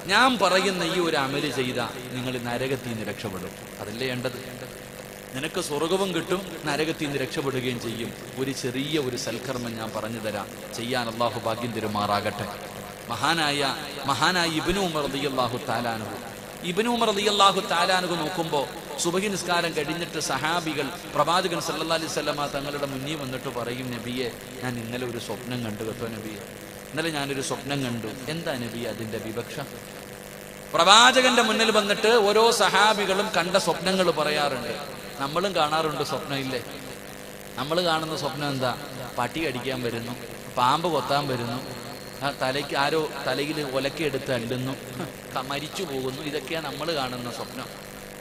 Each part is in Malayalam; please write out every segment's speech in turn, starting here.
ഞാൻ പറയുന്ന ഈ ഒരു അമല് ചെയ്താൽ നിങ്ങൾ നരകത്തിൽ നിന്ന് രക്ഷപ്പെടും. അതല്ലേ വേണ്ടത്? നിനക്ക് സ്വർഗവും കിട്ടും, നരകത്തിൽ നിന്ന് രക്ഷപ്പെടുകയും ചെയ്യും. ഒരു ചെറിയ ഒരു സൽക്കർമ്മം ഞാൻ പറഞ്ഞു തരാം, ചെയ്യാൻ അള്ളാഹു ഭാഗ്യം തരുമാറാകട്ടെ. മഹാനായ ഇബ്നു ഉമർ റളിയല്ലാഹു തആല അൻഹു, ഇബ്നു ഉമർ റളിയല്ലാഹു തആല അൻഹു നോക്കുമ്പോൾ സുബഹി നിസ്കാരം കഴിഞ്ഞിട്ട് സഹാബികൾ പ്രവാചകൻ സല്ലല്ലാഹു അലൈഹി വസല്ലമ തങ്ങളുടെ മുന്നിൽ വന്നിട്ട് പറയും, നബിയെ, ഞാൻ ഇന്നലെ ഒരു സ്വപ്നം കണ്ടു കേട്ടോ നബിയെ, ഇന്നലെ ഞാനൊരു സ്വപ്നം കണ്ടു. എന്താ നബിയെ അതിന്റെ വിവക്ഷ? പ്രവാചകന്റെ മുന്നിൽ വന്നിട്ട് ഓരോ സഹാബികളും കണ്ട സ്വപ്നങ്ങൾ പറയാറുണ്ട്. നമ്മളും കാണാറുണ്ട് സ്വപ്നം, ഇല്ലേ? നമ്മൾ കാണുന്ന സ്വപ്നം എന്താ? പട്ടി കടിക്കാൻ വരുന്നു, പാമ്പ് കൊത്താൻ വരുന്നു, തലയ്ക്ക് ആരോ തലയിൽ ഒലക്കെടുത്ത് അല്ലുന്നു, മരിച്ചു പോകുന്നു. ഇതൊക്കെയാണ് നമ്മൾ കാണുന്ന സ്വപ്നം.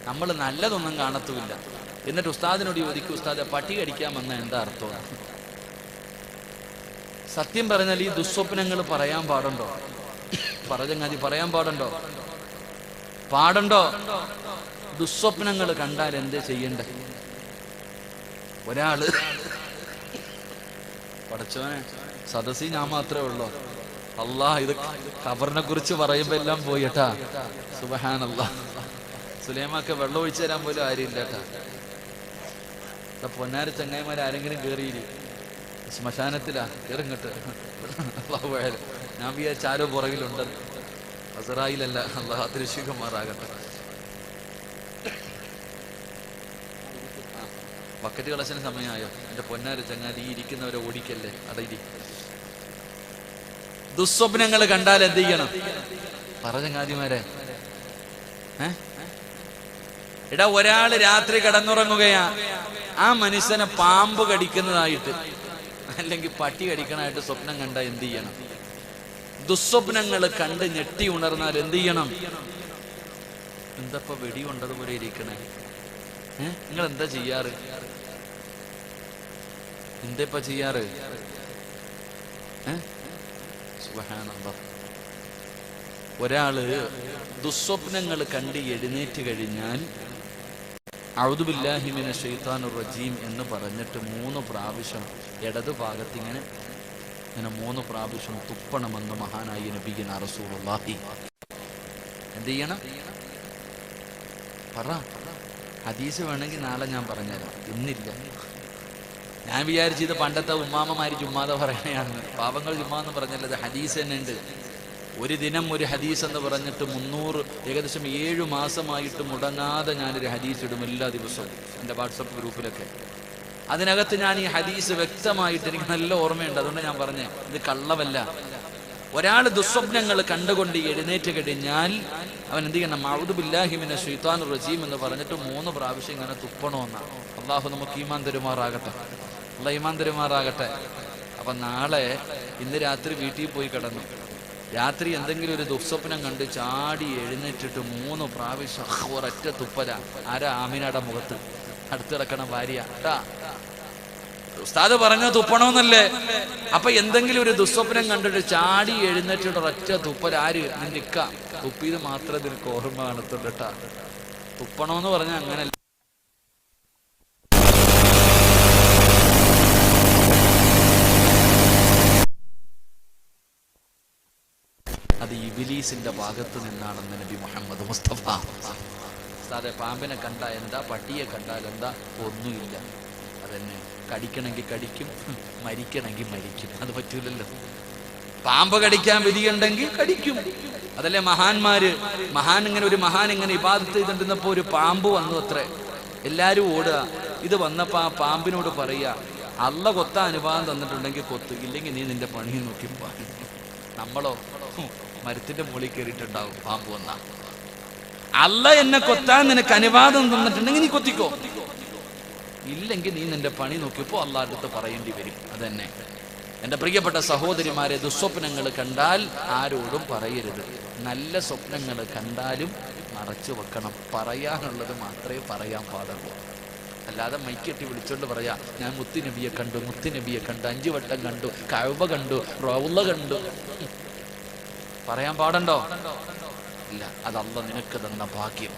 നമ്മൾ നല്ലതൊന്നും കാണത്തുമില്ല. എന്നിട്ട് ഉസ്താദിനോട് ചോദിക്കും, ഉസ്താദെ, പട്ടി കടിക്കാൻ വന്ന എന്താ അർത്ഥമാണ്? സത്യം പറഞ്ഞാൽ ഈ ദുസ്വപ്നങ്ങൾ പറയാൻ പാടുണ്ടോ? പറഞ്ഞങ്ങാതി പറയാൻ പാടുണ്ടോ? ദുസ്വപ്നങ്ങൾ കണ്ടാൽ എന്ത് ചെയ്യണ്ടേ? ഒരാള് പഠിച്ചവനെ സദസ്സി ഞാൻ മാത്രമേ ഉള്ളൂ. അല്ലാഹ്, ഇത് ഖബറിനെ കുറിച്ച് പറയുമ്പോ എല്ലാം പോയിട്ടാ. സുബ്ഹാനല്ലാഹ്. സുലൈമാക്ക് വെള്ളം ഒഴിച്ചു തരാൻ പോലും ആരുമില്ല കേട്ടാ. പൊന്നാരി ചങ്ങായിമാർ ആരെങ്കിലും കേറിയിരി, ശ്മശാനത്തിലാ, കേറിങ്ങട്ട്. ഞാൻ വിചാരിച്ച ആരോ പുറകിലുണ്ട്. അസറായിലല്ല. അല്ലാഹ് അതിരക്ഷിക്കുമാറാകട്ടെ. ബക്കറ്റ് കളശന് സമയമായോ? എന്റെ പൊന്നാരി ചങ്ങാതി, ഈ ഇരിക്കുന്നവരെ ഓടിക്കല്ലേ. അടയിരി. ദുസ്വപ്നങ്ങൾ കണ്ടാൽ എന്ത് ചെയ്യണം? ചങ്ങാതിമാരെ, എടാ, ഒരാള് രാത്രി കിടന്നുറങ്ങുകയാ, ആ മനുഷ്യനെ പാമ്പ് കടിക്കുന്നതായിട്ട് അല്ലെങ്കിൽ പട്ടി കടിക്കണതായിട്ട് സ്വപ്നം കണ്ട എന്ത് ചെയ്യണം? ദുസ്വപ്നങ്ങൾ കണ്ട് ഞെട്ടി ഉണർന്നാൽ എന്ത് ചെയ്യണം? എന്തപ്പോ വെടി കൊണ്ടതുപോലെ ഇരിക്കണേ? നിങ്ങൾ എന്താ ചെയ്യാറ്? എന്തപ്പ ചെയ്യാറ്? സുബ്ഹാനല്ലാഹ്. ഒരാള് ദുസ്വപ്നങ്ങൾ കണ്ട് എഴുന്നേറ്റ് കഴിഞ്ഞാൽ അഊദു ബില്ലാഹി മിനശ് ശൈത്താനിർ റജീം എന്ന് പറഞ്ഞിട്ട് 3 പ്രാവശ്യം ഇടതു ഭാഗത്തിങ്ങനെ 3 പ്രാവശ്യം തുപ്പണമെന്ന് മഹാനായ നബിയുനാ റസൂലുള്ളാഹി. എന്ത് ചെയ്യണം? പറ. ഹദീസ് വേണമെങ്കിൽ നാളെ ഞാൻ പറഞ്ഞുതരാം, ഇന്നില്ല. ഞാൻ വിചാരിച്ചു ഇത് പണ്ടത്തെ ഉമ്മാമ്മമാര് ചുമ്മാതെ പറയണയാണ്. പാവങ്ങൾ ചുമ്മാന്ന് പറഞ്ഞല്ലത്, ഹദീസ് തന്നെ ഉണ്ട്. ഒരു ദിനം ഒരു ഹദീസ് എന്ന് പറഞ്ഞിട്ട് 300, ഏകദേശം 7 മാസമായിട്ട് മുടങ്ങാതെ ഞാനൊരു ഹദീസ് ഇടും എല്ലാ ദിവസവും എൻ്റെ വാട്സപ്പ് ഗ്രൂപ്പിലൊക്കെ. അതിനകത്ത് ഞാൻ ഈ ഹദീസ് വ്യക്തമായിട്ട് എനിക്ക് നല്ല ഓർമ്മയുണ്ട്. അതുകൊണ്ട് ഞാൻ പറഞ്ഞേ, ഇത് കള്ളവല്ല. ഒരാൾ ദുസ്വപ്നങ്ങൾ കണ്ടുകൊണ്ട് എഴുന്നേറ്റ് കഴിഞ്ഞാൽ അവൻ എന്ത് ചെയ്യണം? അഊദു ബില്ലാഹി മിനശ് ശൈത്താനിർ റജീം എന്ന് പറഞ്ഞിട്ട് 3 പ്രാവശ്യം ഇങ്ങനെ തുപ്പണമെന്നാണ്. അള്ളാഹു നമുക്ക് ഈമാൻ തരുമാറാകട്ടെ. അള്ളാഹ് ഈമാൻ തരുമാറാകട്ടെ. അപ്പം നാളെ, ഇന്ന് രാത്രി വീട്ടിൽ പോയി കിടന്നു, രാത്രി എന്തെങ്കിലും ഒരു ദുസ്വപ്നം കണ്ട് ചാടി എഴുന്നേറ്റിട്ട് 3 പ്രാവശ്യം ഒരൊറ്റ തുപ്പല. ആരാ? ആമിനയുടെ മുഖത്ത് അടുത്തിറക്കണം ഭാര്യ. ഉസ്താദ് പറഞ്ഞ തുപ്പണമെന്നല്ലേ? അപ്പൊ എന്തെങ്കിലും ഒരു ദുസ്വപ്നം കണ്ടിട്ട് ചാടി എഴുന്നേറ്റിട്ട് ഒരൊറ്റ തുപ്പൽ. ആര്? നിന്റെ ഇക്ക. തുപ്പിയത് മാത്രമേ നിനക്ക് ഓർമ്മ കാണത്തുള്ളൂ കേട്ടാ. തുപ്പണമെന്ന് പറഞ്ഞാൽ അങ്ങനെ അത് ഇബ്ലീസിന്റെ ഭാഗത്ത് നിന്നാണെന്ന് നബി മുഹമ്മദ് മുസ്തഫ. ഉസ്താദെ, പാമ്പിനെ കണ്ട എന്താ, പട്ടിയെ കണ്ടാൽ എന്താ? ഒന്നുമില്ല. അതന്നെ, കടിക്കണമെങ്കിൽ കടിക്കും, മരിക്കണമെങ്കിൽ മരിക്കും. അത് പറ്റൂലല്ലോ. പാമ്പ് കടിക്കാൻ വിധിയുണ്ടെങ്കിൽ കടിക്കും. അതല്ലേ മഹാന്മാര്. ഒരു മഹാൻ ഇങ്ങനെ ഇബാദത്ത് ചെയ്തിരുന്നപ്പോ ഒരു പാമ്പ് വന്നു അത്രേ. എല്ലാരും ഓടുക. ഇത് വന്നപ്പോ ആ പാമ്പിനോട് പറയാ, അള്ള കൊത്താൻ അനുവാദം തന്നിട്ടുണ്ടെങ്കിൽ കൊത്തു, ഇല്ലെങ്കിൽ നീ നിന്റെ പണി നോക്കി പോ. നമ്മളോ മരത്തിന്റെ മുകളിൽ കയറിയിട്ടുണ്ടാവും പാമ്പ് വന്ന. അള്ള എന്നെ കൊത്താൻ നിനക്ക് അനുവാദം തന്നിട്ടുണ്ടെങ്കിൽ നീ കൊത്തിക്കോ, ഇല്ലെങ്കിൽ നീ നിന്റെ പണി നോക്കിയപ്പോ അള്ളാഹുവിന്റെ അടുത്ത് പറയേണ്ടി വരും. അതന്നെ എൻ്റെ പ്രിയപ്പെട്ട സഹോദരിമാരെ, ദുസ്വപ്നങ്ങൾ കണ്ടാൽ ആരോടും പറയരുത്. നല്ല സ്വപ്നങ്ങൾ കണ്ടാലും മറച്ചു വെക്കണം. പറയാനുള്ളത് മാത്രമേ പറയാൻ പാടുള്ളൂ. അല്ലാതെ മൈക്കെട്ടി വിളിച്ചോണ്ട് പറയാ, ഞാൻ മുത്തുനബിയെ കണ്ടു, 5 വട്ടം കണ്ടു, കഅബ കണ്ടു, റൗള കണ്ടു. പറയാൻ പാടുണ്ടോ? ഇല്ല. അത് അല്ലാഹ് നിനക്ക് തന്ന ഭാഗ്യം.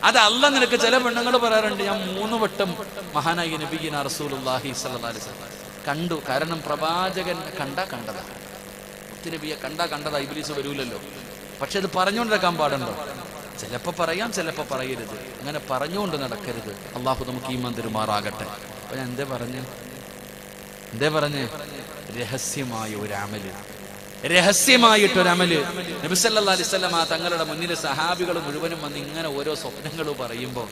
അത് അല്ലാഹ് നിനക്ക്. ചില പെണ്ണുങ്ങൾ പറയാറുണ്ട്, ഞാൻ 3 വട്ടം മഹാനായ നബിയുനാ റസൂലുള്ളാഹി സ്വല്ലല്ലാഹി അലൈഹി വസല്ലം കണ്ടു. കാരണം പ്രവാചകൻ കണ്ടതാ. മുത്തുനബിയെ കണ്ടതാ. ഇബ്ലീസ് വരൂലല്ലോ. പക്ഷെ ഇത് പറഞ്ഞുകൊണ്ട് നടക്കാൻ പാടുണ്ടോ? ചിലപ്പോൾ പറയാം, ചിലപ്പോൾ പറയരുത്. അങ്ങനെ പറഞ്ഞുകൊണ്ട് നടക്കരുത്. അള്ളാഹു നമുക്ക് ഈമാൻ തരുമാറാകട്ടെ. അപ്പൊ ഞാൻ എന്തേ പറഞ്ഞേ? രഹസ്യമായ ഒരു അമല്, രഹസ്യമായിട്ടൊരമല്. നബി സല്ലല്ലാഹു അലൈഹി വസല്ലം തങ്ങളുടെ മുന്നിൽ സഹാബികൾ മുഴുവനും വന്ന് ഇങ്ങനെ ഓരോ സ്വപ്നങ്ങൾ പറയുമ്പോൾ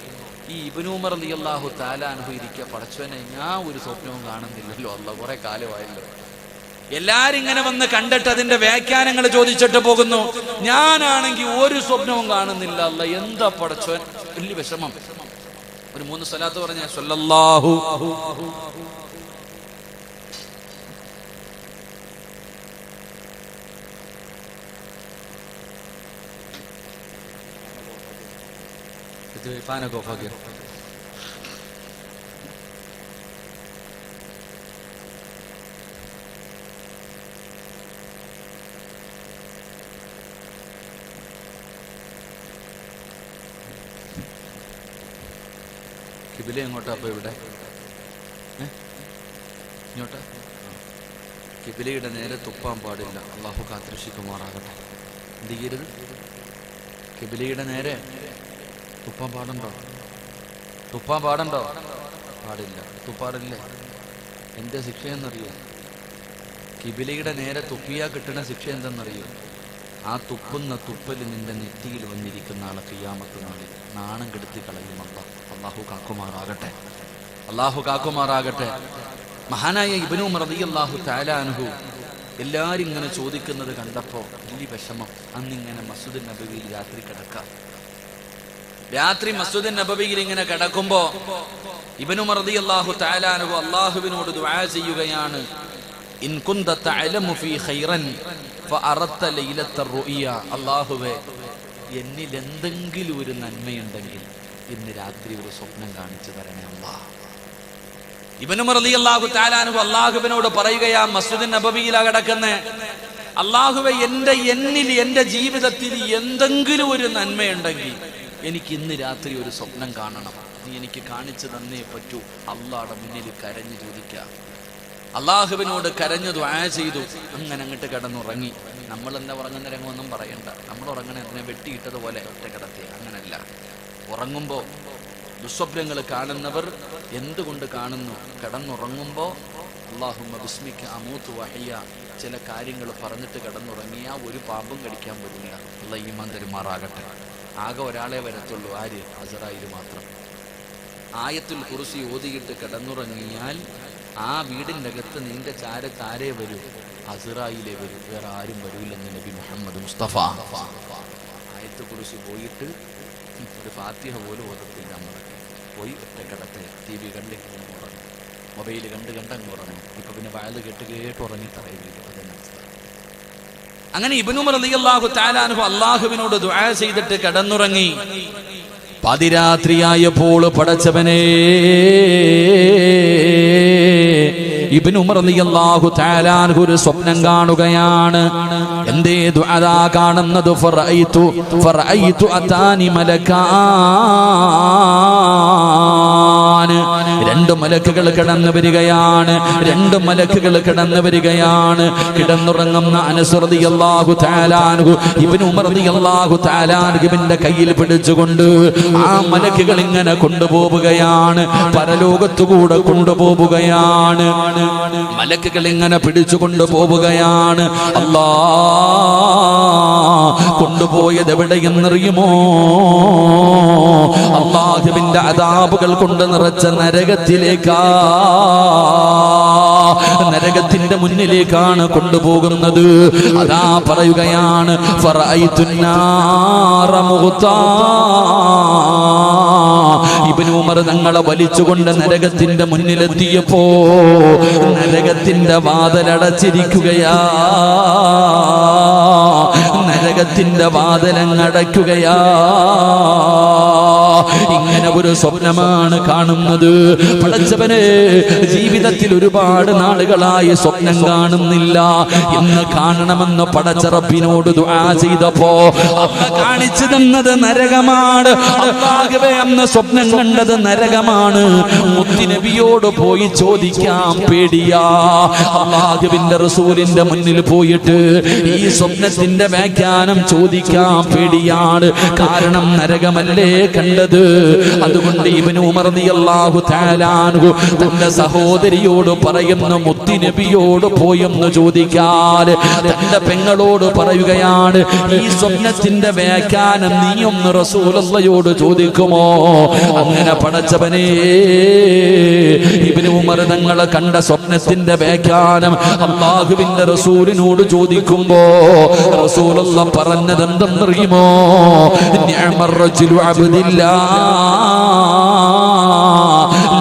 ഈ ഇബ്നു ഉമർ റളിയല്ലാഹു തആല അൻഹു ഇരിക്കുക, പടച്ചോനെ ഞാൻ ഒരു സ്വപ്നവും കാണുന്നില്ലല്ലോ, അല്ലാഹ് കുറെ കാലമായല്ലോ. എല്ലാരും ഇങ്ങനെ വന്ന് കണ്ടിട്ട് അതിന്റെ വ്യാഖ്യാനങ്ങൾ ചോദിച്ചിട്ട് പോകുന്നു. ഞാനാണെങ്കിൽ ഒരു സ്വപ്നവും കാണുന്നില്ല, അല്ലാഹ് എന്താ പടച്ചോൻ? വലിയ വിഷമം. ഒരു 3 സ്വലാത്ത് പറഞ്ഞ സ്വല്ലല്ലാഹു ഫാനൊക്കെ ഓഫാക്കി. കിബില എങ്ങോട്ടാ? അപ്പൊ ഇവിടെ ഇങ്ങോട്ടാ. കിബിലയുടെ നേരെ തുപ്പാൻ പാടില്ല. അള്ളാഹു കാത്തുരക്ഷിക്കുമാറാകട്ടെ. എന്ത് ചെയ്യരുത്? കിബിലയുടെ നേരെ തുപ്പാൻ പാടുണ്ടോ? പാടില്ല. തുപ്പാറില്ലേ? എന്താ ശിക്ഷയെന്നറിയോ? കിബിലയുടെ നേരെ തുപ്പിയാ കിട്ടുന്ന ശിക്ഷ എന്തെന്നറിയോ? ആ തുപ്പുന്ന തുപ്പല് നിന്റെ നെറ്റിയിൽ വന്നിരിക്കുന്ന ആളെ ഖിയാമത്ത് നാളിൽ നാണം കെടുത്തി കളയും. അള്ളാഹു കാക്കുമാറാകട്ടെ. മഹാനായ ഇബ്നു ഉമർ റളിയല്ലാഹു തആല അൻഹു എല്ലാരും ഇങ്ങനെ ചോദിക്കുന്നത് കണ്ടപ്പോ വലിയ വിഷമം. അന്നിങ്ങനെ മസ്ജിദുൻ നബവിയിൽ രാത്രി മസ്ജിദുൻ നബവിയിൽ ഇങ്ങനെ കിടക്കുമ്പോ ഇബ്നു ഉമർ റളിയല്ലാഹു തആല അൻഹു അല്ലാഹുവിനോട് ദുആ ചെയ്യുകയാണ്. ഇൻ കുന്ത തഅലമു ഫീ ഖൈറൻ ഫഅറത്ത ലൈലത്തർ റുഇയ. അല്ലാഹുവേ, എന്നിൽ എന്തെങ്കിലും ഒരു നന്മയുണ്ടെങ്കിൽ ഇന്ന് രാത്രി ഒരു സ്വപ്നം കാണിച്ചു തരണേ അല്ലാഹ്. ഇബ്നു ഉമർ റളിയല്ലാഹു തആല അൻഹു അല്ലാഹുവിനോട് പറയുകയാ, മസ്ജിദുൻ നബവിയിലാ കിടക്കുന്നേ, അല്ലാഹുവേ, എന്നിൽ എന്റെ ജീവിതത്തിൽ എന്തെങ്കിലും ഒരു നന്മയുണ്ടെങ്കിൽ എനിക്ക് ഇന്ന് രാത്രി ഒരു സ്വപ്നം കാണണം. നീ എനിക്ക് കാണിച്ചു തന്നേ പറ്റൂ. അല്ലാഹുടെ മുന്നിൽ കരഞ്ഞു ചോദിക്കുക. അള്ളാഹുവിനോട് കരഞ്ഞു ദുആ ചെയ്തു. അങ്ങനെ അങ്ങോട്ട് കിടന്നുറങ്ങി. നമ്മൾ എന്താ ഉറങ്ങുന്ന രംഗമൊന്നും പറയണ്ട. നമ്മൾ ഉറങ്ങണ അതിനെ വെട്ടിയിട്ടതുപോലെ ഒറ്റ കിടത്തി. അങ്ങനല്ല. ഉറങ്ങുമ്പോൾ ദുസ്വപ്നങ്ങൾ കാണുന്നവർ എന്തുകൊണ്ട് കാണുന്നു? കിടന്നുറങ്ങുമ്പോൾ അല്ലാഹുമ്മ ബിസ്മിക അമൂതു വഹയ്യ ചില കാര്യങ്ങൾ പറഞ്ഞിട്ട് കിടന്നുറങ്ങിയ ഒരു പാമ്പും കടിക്കാൻ പറ്റില്ല. അല്ലാഹ് ഈമാൻ തരുമാറാകട്ടെ. ആകെ ഒരാളെ വരത്തുള്ളൂ. ആര്? അസ്റായീൽ മാത്രം. ആയത്തുൽ കുർസി ഓതിയിട്ട് കിടന്നുറങ്ങിയാൽ ആ വീടിൻ്റെ അകത്ത് നിന്റെ ചാരത്താരേ വരൂ? അസ്റായീലേ വരൂ. വേറെ ആരും വരൂല്ലെന്ന് നബി മുഹമ്മദ് മുസ്തഫ. ആയത്തുൽ കുർസി പോയിട്ട് ഒരു ഫാത്തിഹ പോലും ഓതത്തില്ല. നമ്മൾ പോയി ഒറ്റ കിടത്ത് TV കണ്ടിങ്ങനെ ഉറങ്ങും, മൊബൈൽ കണ്ടങ്ങ് ഉറങ്ങും. ഇപ്പൊ പിന്നെ വയല് കേട്ട് ഉറങ്ങി തറയിൽ. അങ്ങനെ ഇബ്നു ഉമർ റളിയല്ലാഹു തആല അൻഹു അല്ലാഹുവിനോട് ദുആ ചെയ്തിട്ട് കിടന്നുറങ്ങി. പാതിരാത്രിയായപ്പോൾ പടച്ചവനേ, ഇബ്നു ഉമർ റളിയല്ലാഹു തആല അൻഹു ഒരു സ്വപ്നം കാണുകയാണ്. എന്തേ ദുആ കാണുന്നത്? ഫറഅയ്തു അതാനി മലക്കാൻ. രണ്ട് മലക്കുകൾ കടന്നു വരികയാണ്. കിടന്നുറങ്ങുന്ന അനസ് റളിയല്ലാഹു തആല അൻഹു ഇബ്നു ഉമർ റളിയല്ലാഹു തആല അൻഹുവിന്റെ കയ്യിൽ പിടിച്ചുകൊണ്ട് ആ മലക്കുകൾ ഇങ്ങനെ കൊണ്ടുപോവുകയാണ്. പരലോകത്തുകൂടെ കൊണ്ടുപോവുകയാണ്. മലക്കുകൾ ഇങ്ങനെ പിടിച്ചു കൊണ്ടുപോവുകയാണ്. അല്ലാ, കൊണ്ടുപോയത് എവിടെയെന്നറിയുമോ? അല്ലാഹുവിന്റെ അദാബുകൾ കൊണ്ട് നിറച്ച നരകത്തിലേക്കാ. നരകത്തിന്റെ മുന്നിലേക്കാണ് കൊണ്ടുപോകുന്നത്. അതാ പറയുകയാണ്, ഫറഅയ്തുന്നാറ മുഗ്താ. ഇബ്നു ഉമർ തങ്ങളെ വലിച്ചുകൊണ്ട് നരകത്തിന്റെ മുന്നിലെത്തിയപ്പോ നരകത്തിന്റെ വാതിലടച്ചിരിക്കുകയാ. നരകത്തിന്റെ വാതിലങ്ങടയ്ക്കുകയാ. ഇങ്ങനെ ഒരു സ്വപ്നമാണ് കാണുന്നത്. പടച്ചവനെ, ജീവിതത്തിൽ ഒരുപാട് നാളുകളായി സ്വപ്നം കാണുന്നില്ല, ഇന്ന് കാണണമെന്ന് പടച്ച റബ്ബിനോട് ദുആ ചെയ്തപ്പോ അല്ലാഹ് കാണിച്ചു തന്നത് നരകമാണ്. അല്ലാഹുവേ, അന്ന് സ്വപ്നം കണ്ടത് നരകമാണ്. മുത്തുനബിയോട് പോയി ചോദിക്കാൻ പേടിയാ. അല്ലാഹുവിന്റെ റസൂലിന്റെ മുന്നിൽ പോയിട്ട് ഈ സ്വപ്നത്തിന്റെ വ്യാഖ്യാനം ചോദിക്കാൻ പേടിയാണ്. കാരണം നരകമല്ലേ കണ്ടത്. അതുകൊണ്ട് ഇബ്നു ഉമർ റളിയല്ലാഹു തആല അൻഹു തന്റെ സഹോദരിയോട് പറയുന്നു, മുത്തുനബിയോട് പോയെന്ന് ചോദിക്കാൻ. തന്റെ പെങ്ങളോട് പറയുകയാണ്, ഈ സ്വപ്നത്തിന്റെ വ്യാഖ്യാനം നീ ഒന്ന് റസൂലുള്ളാഹിയോട് ചോദിക്കുമോ? അങ്ങനെ പടച്ചവനെ, ഇബ്നു ഉമർ തങ്ങളെ കണ്ട സ്വപ്നത്തിന്റെ വ്യാഖ്യാനം അല്ലാഹുവിന്റെ റസൂലിനോട് ചോദിക്കുമ്പോ റസൂലുള്ളാഹി പറഞ്ഞത് എന്തെന്നറിയുമോ? നിഅമർ റജുലു അബ്ദില്ലാഹ്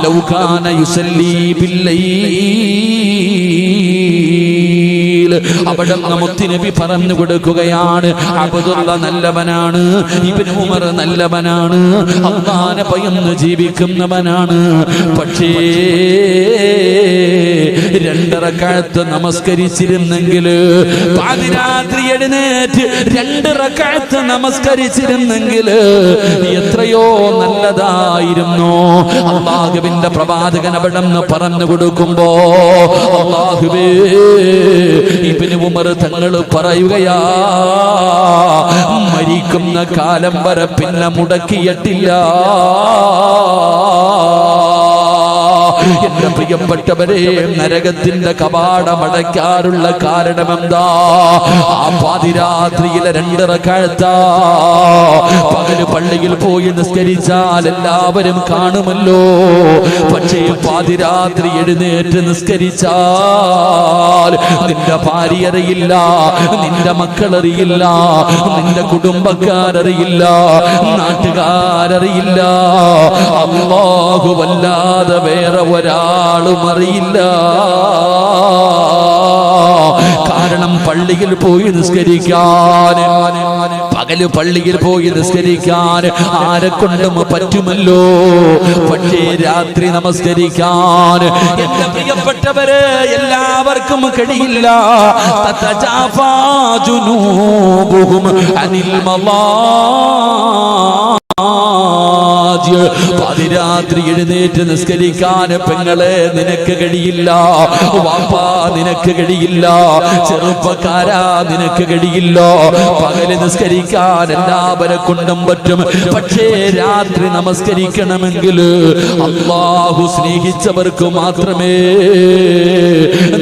ലൗ കാന യുസല്ലി ബില്ലൈൽ. അവിടെ മുത്തുനബി പറഞ്ഞു കൊടുക്കുകയാണ്, അബ്ദുള്ള നല്ലവനാണ്, ഇബ്നു ഉമർ നല്ലവനാണ്, അല്ലാഹുവിനെ ഭയന്ന് ജീവിക്കുന്നവനാണ്. പക്ഷേ 2 റക്അത്ത് നമസ്കരിച്ചിരുന്നെങ്കിൽ, പാതിരാത്രി എഴുന്നേറ്റ് 2 റക്അത്ത് നമസ്കരിച്ചിരുന്നെങ്കിൽ എത്രയോ നല്ലതായിരുന്നു. അല്ലാഹുവിന്റെ പ്രവാചകൻ അവിടെ നിന്ന് പറഞ്ഞു കൊടുക്കുമ്പോ അല്ലാഹുവേ, ഇബ്നു ഉമർ തങ്ങൾ പറയുകയാ, മരിക്കുന്ന കാലം വരെ പിന്നെ മുടക്കിയിട്ടില്ല. എന്റെ പ്രിയപ്പെട്ടവരെ, നരകത്തിന്റെ കവാടമടയ്ക്കാറുള്ള കാരണമെന്താ? ആ പാതിരാത്രിയിലെ 2 റക്അത്ത് പകല് പള്ളിയിൽ പോയി നിസ്കരിച്ചാൽ എല്ലാവരും കാണുമല്ലോ. പക്ഷേ പാതിരാത്രി എഴുന്നേറ്റ് നിസ്കരിച്ചാൽ നിന്റെ ഭാര്യ അറിയില്ല, നിന്റെ മക്കളറിയില്ല, നിന്റെ കുടുംബക്കാരറിയില്ല, നാട്ടുകാരറിയില്ല, അല്ലാഹു വല്ലാതെ വേറെ ഒരാളും അറിയില്ല. കാരണം പള്ളിയിൽ പോയി നിസ്കരിക്കാൻ, പകല് പള്ളിയിൽ പോയി നിസ്കരിക്കാൻ ആരെ കൊണ്ടും പറ്റുമല്ലോ. പക്ഷേ രാത്രി നമസ്കരിക്കാൻ എന്റെ പ്രിയപ്പെട്ടവരെ എല്ലാവർക്കും കഴിയില്ല. തതജാഫാ ജുനൂബുഹും അനിൽ പാതിരാത്രി എഴുന്നേറ്റ് നിസ്കരിക്കാൻ പെങ്ങളെ നിനക്ക് കഴിയില്ല, വാപ്പാ നിനക്ക് കഴിയില്ല, ചെറുപ്പക്കാരാ നിനക്ക് കഴിയില്ല. പകല് നിസ്കരിക്കാൻ എല്ലാവരെ കൊണ്ടും പറ്റും. പക്ഷേ രാത്രി നമസ്കരിക്കണമെങ്കിൽ അല്ലാഹു സ്നേഹിച്ചവർക്ക് മാത്രമേ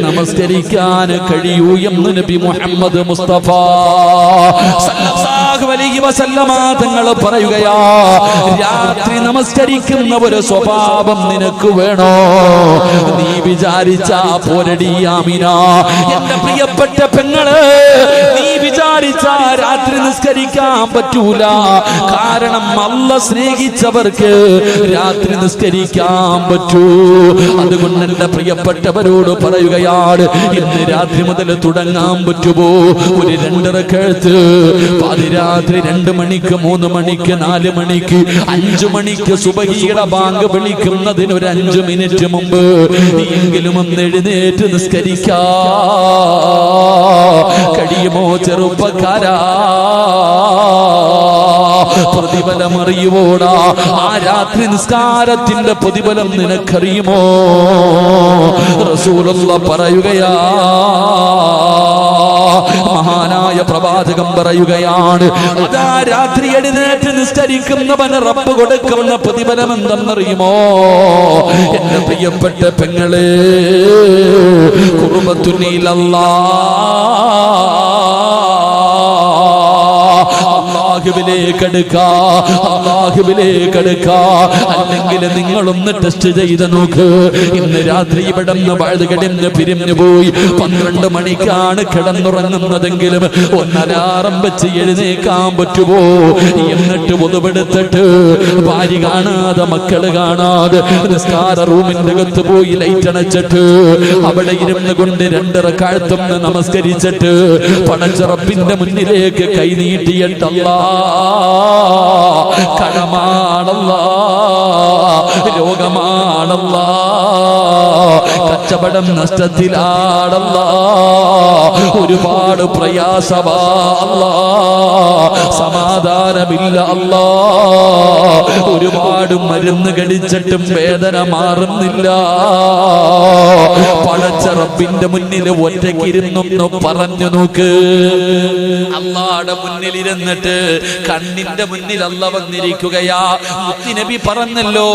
നമസ്കരിക്കാൻ കഴിയൂ എന്ന് നബി മുഹമ്മദ് മുസ്തഫ സല്ലല്ലാഹു അലൈഹി വസല്ലമ തങ്ങൾ പറയുകയാ, രാത്രി നമസ്കരിക്കുന്ന ഒരു സ്വഭാവം നിനക്ക് വേണോ? നീ വിചാരിച്ചാ പോരടി ആമിന, എന്റെ പ്രിയപ്പെട്ട പെങ്ങള്, നീ വിചാരിച്ചാ രാത്രി നിസ്കരിക്കാൻ പറ്റൂല. കാരണം അല്ലാഹ് സ്നേഹിച്ചവർക്ക് രാത്രി നിസ്കരിക്കാൻ പറ്റൂ. അതുകൊണ്ട് എന്റെ പ്രിയപ്പെട്ടവരോട് പറയുകയാണ്, ഇന്ന് രാത്രി മുതൽ തുടങ്ങാൻ പറ്റുമോ? ഒരു 2 റക്അത്ത് പാതിരാത്രി 2 മണിക്ക്, 3 മണിക്ക്, 4 മണിക്ക്, 5 മണിക്ക് സുബഹിയുടെ ബാങ്ക് വിളിക്കുന്നതിന് ഒരു 5 മിനിറ്റ് മുമ്പ് എങ്കിലും ഒന്ന് എഴുന്നേറ്റ് നിസ്കരിക്കാ കഴിയുമോ ചെറുപ്പക്കാരാ? പ്രതിഫലം അറിയുവോടാ? ആ രാത്രി നിസ്കാരത്തിന്റെ പ്രതിഫലം നിനക്കറിയുമോ? റസൂലുള്ളാഹി പറയുകയാ, മഹാനായ പ്രവാചകൻ പറയുകയാണ്, അതാ രാത്രി എഴുന്നേറ്റ് നിസ്കരിക്കുന്നവന് റബ്ബ് കൊടുക്കുന്ന പ്രതിഫലം എന്തെന്നറിയുമോ? എന്റെ പ്രിയപ്പെട്ട പെങ്ങളെ, അല്ലാഹുവിലേക്ക് അല്ലെങ്കിൽ നിങ്ങളൊന്ന് ടെസ്റ്റ് ചെയ്ത് നോക്ക്. ഇന്ന് രാത്രി ഇവിടെ നിന്ന് വഴുതുകടിന്ന് പിരിഞ്ഞു പോയി 12 മണിക്കാണ് കിടന്നുറങ്ങുന്നതെങ്കിലും 1 അലാറം വെച്ച് എഴുന്നേക്കാൻ പറ്റുമോ? എന്നിട്ട് ഒതുവെടുത്തിട്ട് ഭാര്യ കാണാതെ, മക്കള് കാണാതെ നിസ്കാര റൂമിന്റെ അകത്ത് പോയി ലൈറ്റ് അണച്ചിട്ട് അവിടെ ഇരുന്ന് കൊണ്ട് 2 റക്അത്ത് നമസ്കരിച്ചിട്ട് പടച്ച റബ്ബിന്റെ മുന്നിലേക്ക് കൈ നീട്ടിയിട്ട് അല്ലാഹ് കടമാണല്ലാ, രോഗമാണല്ലാ, കച്ചവടം നഷ്ടത്തിലാണല്ലാ, ഒരുപാട് പ്രയാസമാ അല്ലാ, സമാധാനമില്ല അല്ലാ, ഒരുപാട് മരുന്ന് കഴിച്ചിട്ടും വേദന മാറുന്നില്ല. പടച്ച റബ്ബിന്റെ മുന്നിൽ ഒറ്റയ്ക്കിരുന്നൊന്ന് പറഞ്ഞു നോക്ക്. അല്ലാഹുടെ മുന്നിൽ ഇരുന്നിട്ട് കണ്ണിന്റെ മുന്നിൽ അല്ലാഹ് വന്നിരിക്കുകയാ. മുത്തുനബി പറഞ്ഞല്ലോ,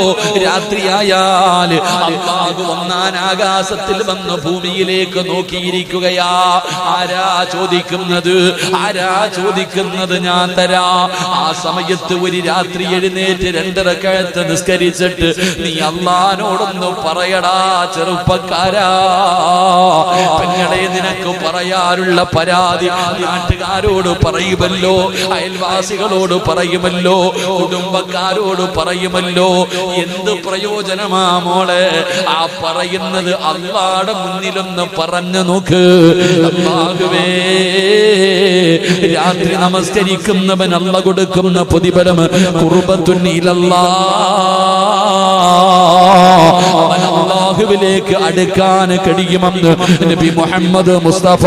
രാത്രിയായാൽ അല്ലാഹു ഒന്നാം ആകാശത്തിൽ വന്ന് ഭൂമിയിലേക്ക് നോക്കിയിരിക്കുകയാ. ആരാ ചോദിക്കുന്നത്? ആരാ ചോദിക്കുന്നത്? ഞാൻ തരാ. ആ സമയത്ത് ഒരു രാത്രി എഴുന്നേറ്റ് 2 റക്അത്ത് നിസ്കരിച്ചിട്ട് നീ അല്ലാഹുവോടൊന്ന് പറയടാ ചെറുപ്പക്കാരാ. പെങ്ങളെ, നിനക്ക് പറയാനുള്ള പരാതി നാട്ടുകാരോട് പറയുമല്ലോ, അയൽവാസികളോട് പറയുമല്ലോ, കുടുംബക്കാരോട് പറയുമല്ലോ. എന്ത് പ്രയോജനമാ മോളെ? ആ പറയുന്നത് അല്ലാഹുടെ മുന്നിലൊന്ന് പറഞ്ഞു നോക്ക്. അല്ലാഹുവേ, രാത്രി നമസ്കരിക്കുന്നവൻ അല്ലാഹു കൊടുക്കുന്ന പ്രതിഫലം ഖുർബത്തുൻ ഇലല്ലാഹ്, അവൻ അല്ലാഹുവിലേക്ക് അടുക്കാൻ കഴിയുമെന്ന് നബി മുഹമ്മദ് മുസ്തഫ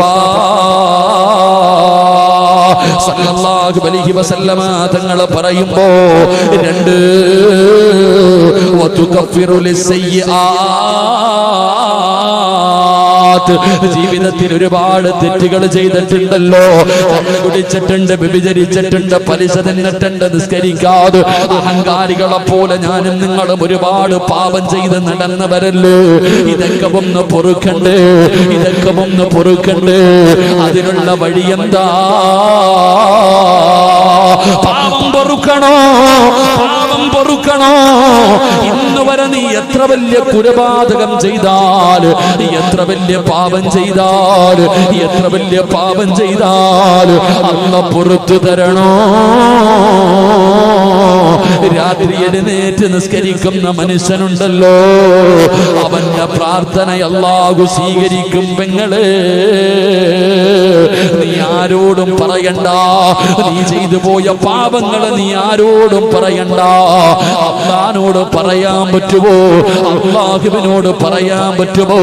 സല്ലല്ലാഹു അലൈഹി വസല്ലമ തങ്ങൾ പറയുമ്പോ 2 വതുകഫിറു ലിസ്സയ്യിആത്ത്, ജീവിതത്തിൽ ഒരുപാട് തെറ്റുകൾ ചെയ്തിട്ടുണ്ടല്ലോ. കള്ള് കുടിച്ചിട്ടുണ്ട്, വ്യഭിചരിച്ചിട്ടുണ്ട്, പലിശ തിന്നിട്ടുണ്ട്, നിസ്കരിക്കാതെ അഹങ്കാരികളെ പോലെ ഞാനും നിങ്ങളും ഒരുപാട് പാപം ചെയ്ത് നടന്നവരല്ലേ. ഇതൊക്കെ ഒന്ന് പൊറുക്കണ്ടേ, ഇതൊക്കെ ഒന്ന് പൊറുക്കണ്ടേ. അതിനുള്ള വഴി എന്താ? പാപം പൊറുക്കണോ? പാപം പൊറുക്കണോ? ഇന്ന് വരെ നീ എത്ര വലിയ കുലപാതകം ചെയ്താൽ, എത്ര വലിയ പാപം ചെയ്താൽ, എത്ര വലിയ പാപം ചെയ്താൽ അല്ലാഹ് പുറത്തു തരണോ? രാത്രി എഴുന്നേറ്റ് നിസ്കരിക്കുന്ന മനുഷ്യനുണ്ടല്ലോ, അവന്റെ പ്രാർത്ഥന അല്ലാഹു സ്വീകരിക്കും. പെങ്ങളെ, നീ ആരോടും പറയണ്ട. നീ ചെയ്തു പോയ പാപങ്ങളെ നീ ആരോടും പറയണ്ട. അല്ലാഹുവോട് പറയാൻ പറ്റുമോ? അല്ലാഹുവിനോട് പറയാൻ പറ്റുമോ?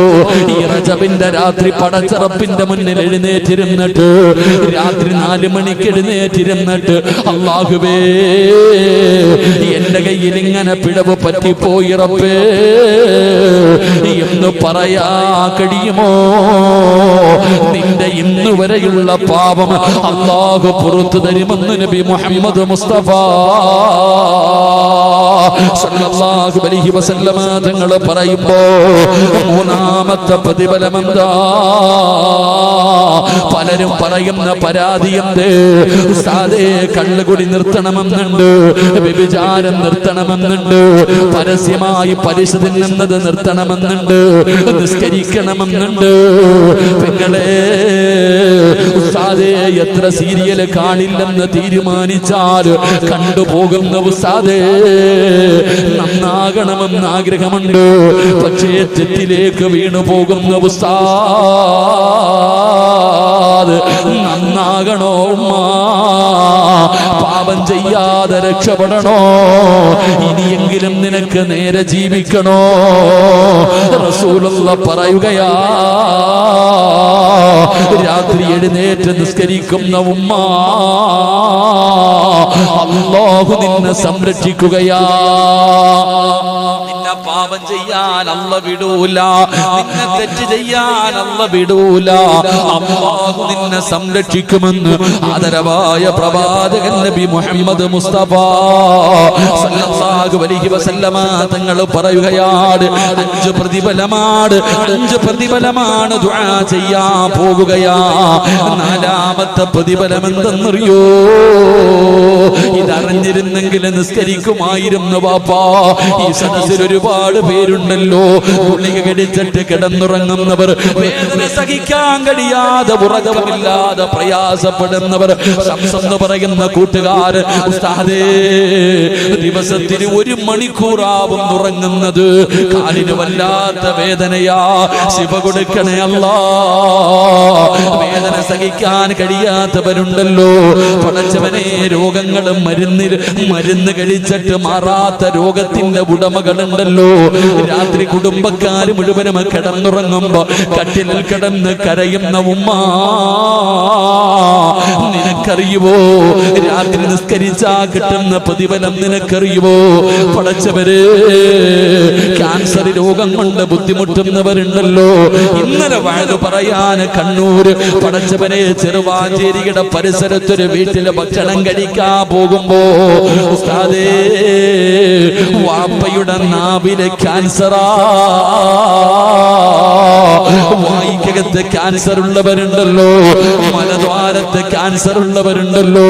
ഈ റജബിന്റെ രാത്രി പടച്ച റബ്ബിന്റെ മുന്നിൽ എഴുന്നേറ്റിരുന്നിട്ട്, രാത്രി 4 മണിക്ക് എഴുന്നേറ്റിരുന്നിട്ട്, അല്ലാഹുവേ, എന്റെ കയ്യിൽ ഇങ്ങനെ പിഴവ് പറ്റിപ്പോയി റബ്ബേ എന്ന് പറയാ കഴിയുമോ? നിന്റെ ഇന്ന് വരെയുള്ള പാപം അല്ലാഹു പുറത്തു തരുമെന്ന് നബി മുഹമ്മദ് മുസ്തഫ സല്ലല്ലാഹു അലൈഹി വസല്ലമ തങ്ങൾ പറയുമ്പോ 3ാമത്തെ പ്രതിഫലം എന്താ? പലരും പറയുന്ന പരാതി എന്ത്? ഉസ്താദേ, കള്ളുകുടി നിർത്തണമെന്നുണ്ട്, വ്യഭിചാരം നിർത്തണമെന്നുണ്ട്, പരസ്യമായി പലിശ തിന്നുന്നത് നിർത്തണമെന്നുണ്ട്, നിസ്കരിക്കണമെന്നുണ്ട്. പെങ്ങളെ, ഉസ്താദേ, എത്ര സീരിയൽ കാണില്ലെന്ന് തീരുമാനിച്ചാൽ കണ്ടുപോകുന്ന ഉസ്താദേ, നന്നാകണമെന്ന് ആഗ്രഹമുണ്ട്, പക്ഷേ തെറ്റിലേക്ക് വീണു പോകുന്ന ഉസ്താദ്, നന്നാകണോ ഉമ്മ? പാപം ചെയ്യാതെ രക്ഷപ്പെടണോ? ഇനിയെങ്കിലും നിനക്ക് നേരെ ജീവിക്കണോ? റസൂലുള്ളാഹി പറയുകയാ, രാത്രി എഴുന്നേറ്റ് നിസ്കരിക്കുന്ന ഉമ്മ, അല്ലാഹു നിന്നെ സംരക്ഷിക്കുകയാ. നിന്നെ പാപം ചെയ്യാൻ അല്ലാഹു വിടൂല, നിന്നെ തെറ്റ് ചെയ്യാൻ അല്ലാഹു വിടൂല. അല്ലാഹു നിന്നെ സംരക്ഷിക്കുമെന്ന് ആദരവായ പ്രവാചകൻ നബി മുഹമ്മദ് മുസ്തഫ സല്ലല്ലാഹു അലൈഹി വസല്ലമ തങ്ങൾ പറയുകയാണ്, 5 പ്രതിഫലമാണ്, 5 പ്രതിഫലമാണ് ദുആ ചെയ്യാൻ പോവുകയാ. 4ാമത്തെ പ്രതിഫലം എന്തെന്നറിയോ? ഇതറിഞ്ഞിരുന്ന ഇരുന്നെങ്കിൽ നിസ്കരിക്കുമായിരുന്നു വാപ്പാ. ഈ സദസ്സിൽ ഒരുപാട് പേരുണ്ടല്ലോ, ഗുളിക കടിച്ചിട്ട് കിടന്നുറങ്ങുന്നവർ, വേദന സഹിക്കാൻ കഴിയാതെ ഉറക്കമില്ലാതെ പ്രയാസപ്പെടുന്നവർ. ശംസെന്ന് പറയുന്ന കൂട്ടുകാർ, ഉസ്താദേ ദിവസത്തിന് 1 മണിക്കൂറാവും ഉറങ്ങുന്നത്, കാലിന് വല്ലാത്ത വേദനയാ, ശിവ കൊടുക്കണേ അല്ലാ. വേദന സഹിക്കാൻ കഴിയാത്തവരുണ്ടല്ലോ, പടച്ചവനെ രോഗങ്ങളും മരുന്ന് കഴിച്ചിട്ട് മാറാത്ത രോഗത്തിന്റെ ഉടമകളുണ്ടല്ലോ. രാത്രി കുടുംബക്കാർ മുഴുവനും കിടന്നുറങ്ങുമ്പോ കട്ടിലിൽ കിടന്ന് കരയുന്ന ഉമ്മ, നിനക്കറിയുവോ രാത്രി നിസ്കരിച്ചാ കിട്ടുന്ന പ്രതിഫലം നിനക്കറിയുവോ? പടച്ചവര് ക്യാൻസർ രോഗം കൊണ്ട് ബുദ്ധിമുട്ടുന്നവരുണ്ടല്ലോ. ഇന്നലെ വഴക്ക് പറയാൻ കണ്ണൂർ പടച്ചവനെ ചെറുവാഞ്ചേരിയുടെ പരിസരത്തൊരു വീട്ടിലെ ഭക്ഷണം കഴിക്കാൻ പോകുമ്പോ ഉസ്താദേ വാപ്പയുടെ നാവിലെ ക്യാൻസറാ, വായിക്കകത്ത് ക്യാൻസർ ഉള്ളവരുണ്ടല്ലോ, മലദ്വാരത്ത് ക്യാൻസർ ഉള്ളവരുണ്ടല്ലോ,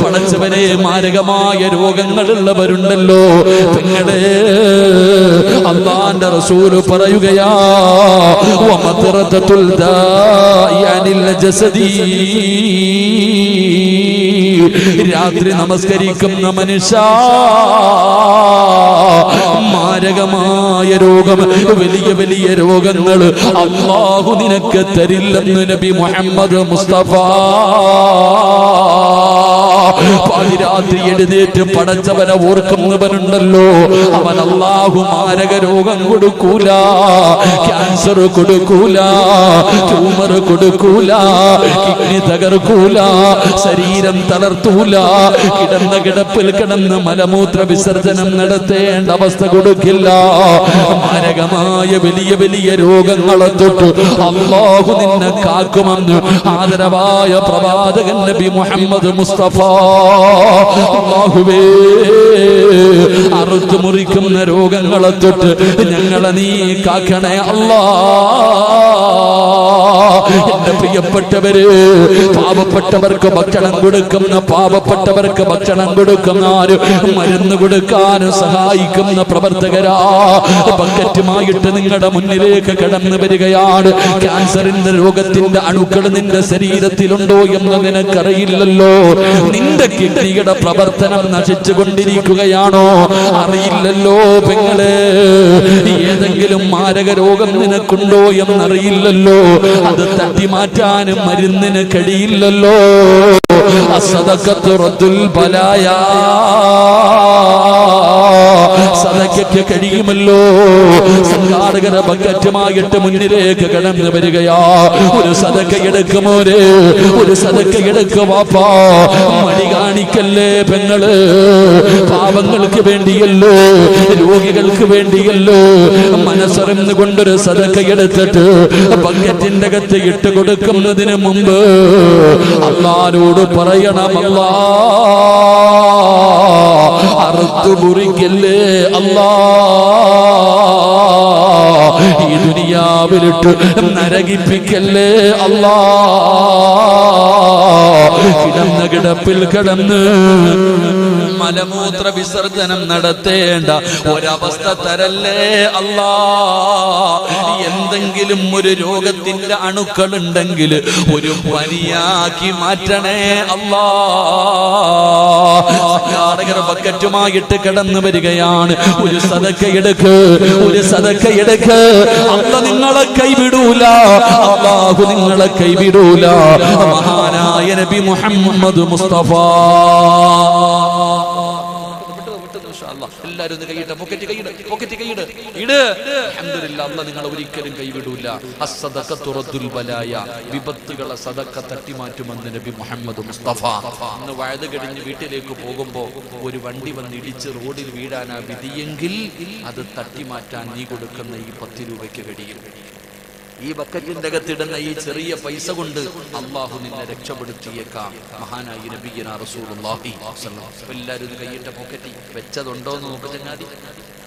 പടച്ചവനെ മാരകമായ രോഗങ്ങളുള്ളവരുണ്ടല്ലോ. പെങ്ങളെ അല്ലാഹുവിന്റെ റസൂൽ പറയുകയാ, വമദ്റത്തുൽ ദാഇ അനിൽ ജസദി, രാത്രി നമസ്കരിക്കുന്ന മനുഷ്യ മാരകമായ രോഗം, വലിയ വലിയ രോഗങ്ങൾ അല്ലാഹു നിനക്ക് തരില്ലെന്ന് നബി മുഹമ്മദ് മുസ്തഫ. പാതിരാത്രി എഴുന്നേറ്റ് പടച്ചവനെ ഓർക്കുന്നവനുണ്ടല്ലോ, അവൻ അല്ലാഹു മാരക രോഗം കൊടുക്കൂല, ക്യാൻസർ കൊടുക്കൂല, ട്യൂമർ കൊടുക്കൂല, കിഡ്നി തകർക്കൂല, ശരീരം തളർത്തൂല, കിടന്ന കിടപ്പിൽ കിടന്ന് മലമൂത്ര വിസർജനം നടത്തേണ്ട അവസ്ഥ കൊടുക്കില്ല. മാരകമായ വലിയ വലിയ രോഗങ്ങളെ തൊട്ട് അല്ലാഹു നിന്നെ കാക്കുമെന്ന് ആദരവായ പ്രവാചകൻ നബി മുഹമ്മദ് മുസ്തഫ. അല്ലാഹുവേ അറുത്തു മുറിക്കുന്ന രോഗങ്ങളെ തൊട്ട് ഞങ്ങളെ നീ കാക്കണേ അല്ലാ. എന്റെ പ്രിയപ്പെട്ടവര്, പാവപ്പെട്ടവർക്ക് ഭക്ഷണം കൊടുക്കുന്ന, പാവപ്പെട്ടവർക്ക് ഭക്ഷണം കൊടുക്കുന്ന, മരുന്ന് കൊടുക്കാൻ സഹായിക്കുന്ന പ്രവർത്തകരാ ബക്കറ്റുമായിട്ട് നിങ്ങളുടെ മുന്നിലേക്ക് കടന്നു വരികയാണ്. ക്യാൻസറിന്റെ രോഗത്തിന്റെ അണുക്കൾ നിന്റെ ശരീരത്തിലുണ്ടോ എന്ന് നിനക്കറിയില്ലല്ലോ. നിന്റെ കിഡ്നിയുടെ പ്രവർത്തനം നശിച്ചു കൊണ്ടിരിക്കുകയാണോ അറിയില്ലല്ലോ. പെങ്ങളെ ഏതെങ്കിലും മാരക രോഗം നിനക്കുണ്ടോ എന്നറിയില്ലല്ലോ. അത് തട്ടി മാറ്റാനും മരുന്നിന് കഴിയില്ലല്ലോ. അസ്സദഖത്തു റദ്ദുൽ ബലായാ, സദഖയ്ക്ക് കഴിയുമല്ലോ. സംഘാടകര ബക്കറ്റുമായിട്ട് മുന്നിലേക്ക് കടന്നു വരികയാ. ഒരു സദഖ എടുക്കുമോരെ, ഒരു സദഖ എടുക്കുവാപ്പാ. മടി കാണിക്കല്ലേ പെങ്ങള്, പാവങ്ങൾക്ക് വേണ്ടിയല്ലോ, രോഗികൾക്ക് വേണ്ടിയല്ലോ. മനസ്സറിഞ്ഞു കൊണ്ടൊരു സദഖ എടുത്തിട്ട് ബക്കറ്റിന്റെ അകത്ത് ഇട്ട് കൊടുക്കുന്നതിന് മുമ്പ് അല്ലാഹുവോട് പറയണം, അല്ലാ അറുത്തു മുറിക്കല്ലേ അല്ലാ, ഈ ദുനിയാവിലിട്ട് നരകിപ്പിക്കല്ലേ അല്ലാ. കിടന്ന കിടപ്പിൽ കിടന്ന് മലമൂത്ര വിസർജനം നടത്തേണ്ട ഒരവസ്ഥ തരല്ലേ അല്ലാ. എന്തെങ്കിലും ഒരു രോഗത്തിന്റെ അണുക്കളുണ്ടെങ്കിൽ ഒരു പനിയാക്കി മാറ്റണേ അല്ലാ. ബക്കറ്റുമായിട്ട് കടന്നു വരികയാണ്. ഒരു സദഖ എടുക്ക്, ഒരു സദഖ എടുക്ക്. അല്ലാഹു നിങ്ങളെ കൈവിടൂല, അല്ലാഹു നിങ്ങളെ കൈവിടൂല. മഹാനായ നബി മുഹമ്മദ് മുസ്തഫ. എല്ലാവരും കൈയിട്ട പോക്കറ്റ് കൈയിട്, പോക്കറ്റ് കൈയിട്, ഇട്. അൽഹംദുലില്ലാഹ്, അല്ലാഹു നിങ്ങളെ ഒരിക്കലും കൈവിടൂല. അസ്സദഖത്തു റദ്ദുൽ ബലായ, വിപത്തുകളെ സദഖ തട്ടിമാറ്റുമെന്ന് നബി മുഹമ്മദ് മുസ്തഫ. അന്ന് വഅദ് കഴിഞ്ഞ് വീട്ടിലേക്ക് പോകുമ്പോ ഒരു വണ്ടി വന്ന് ഇടിച്ച് റോഡിൽ വീഴാനാ വിധിയെങ്കിൽ അത് തട്ടിമാറ്റാൻ നീ കൊടുക്കുന്ന ഈ 10 രൂപയ്ക്ക് കഴിയും. ഈ ബക്കറ്റിന്റെ അകത്തിടുന്ന ഈ ചെറിയ പൈസ കൊണ്ട് അള്ളാഹു നിന്നെ രക്ഷപ്പെടുത്തിയേക്കാം. മഹാനായി നബിയനാ റസൂലുള്ളാഹി സ്വല്ലല്ലാഹു അലൈഹി വസല്ലം. എല്ലാവരും കൈയിട്ട പോക്കറ്റി വെച്ചതുണ്ടോ എന്ന് നോക്ക് ചങ്ങാതി.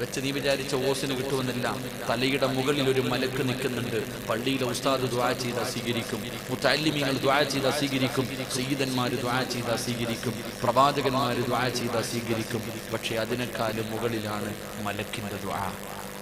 വെച്ച് നീ വിചാരിച്ച ഓസിന് കിട്ടുമെന്നില്ല. തലയുടെ മുകളിൽ ഒരു മലക്ക് നിൽക്കുന്നുണ്ട്. പള്ളിയിലെ ഉസ്താദ് ദുആ ചെയ്താൽ സ്വീകരിക്കും, മുതഅല്ലിമീങ്ങൾ ദുആ ചെയ്താൽ സ്വീകരിക്കും, സയ്യിദന്മാർ ദുആ ചെയ്താൽ സ്വീകരിക്കും, പ്രവാചകന്മാർ ദുആ ചെയ്താൽ സ്വീകരിക്കും. പക്ഷെ അതിനേക്കാളും മുകളിലാണ് മലക്കിന്റെ ദുആ,